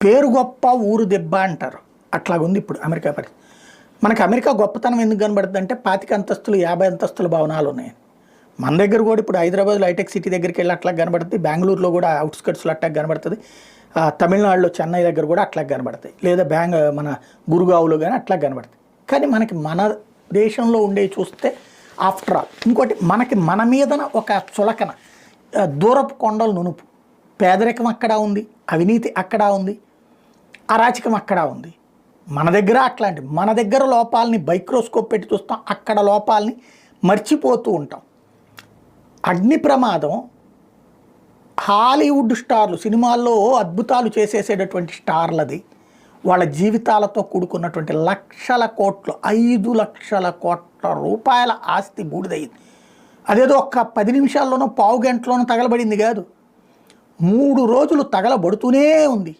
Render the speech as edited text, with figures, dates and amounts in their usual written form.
పేరు గొప్ప ఊరు దెబ్బ అంటారు. అట్లాగుంది ఇప్పుడు అమెరికా పరిస్థితి. మనకి అమెరికా గొప్పతనం ఎందుకు కనబడుతుంది అంటే 25 అంతస్తులు 50 అంతస్తుల భవనాలు ఉన్నాయి. మన దగ్గర కూడా ఇప్పుడు హైదరాబాద్లో హైటెక్ సిటీ దగ్గరికి వెళ్ళి అట్లా కనబడుతుంది. బెంగళూరులో కూడా అవుట్స్కట్స్లో అట్లా కనబడుతుంది. తమిళనాడులో చెన్నై దగ్గర కూడా అట్లా కనబడతాయి. లేదా మన గురుగావులో కానీ అట్లా కనబడుతుంది. కానీ మనకి మన దేశంలో ఉండేవి చూస్తే ఆఫ్టర్ ఆల్ ఇంకోటి మనకి మన మీదన ఒక చులకన, దూరపు కొండలు నునుపు, పేదరికం అక్కడ ఉంది, అవినీతి అక్కడ ఉంది, అరాచకం అక్కడ ఉంది. మన దగ్గర అట్లాంటి మన దగ్గర లోపాలని మైక్రోస్కోప్ పెట్టి చూస్తాం, అక్కడ లోపాలని మర్చిపోతూ ఉంటాం. అగ్ని ప్రమాదం హాలీవుడ్ స్టార్లు సినిమాల్లో అద్భుతాలు చేసేసేటటువంటి స్టార్లది వాళ్ళ జీవితాలతో కూడుకున్నటువంటి లక్షల కోట్లు 5 లక్షల కోట్ల రూపాయల ఆస్తి బూడిదయ్యింది. అదేదో ఒక్క 10 నిమిషాల్లోనో పావు గంటలోనో తగలబడింది కాదు, 3 రోజులు తగలబడుతూనే ఉంది.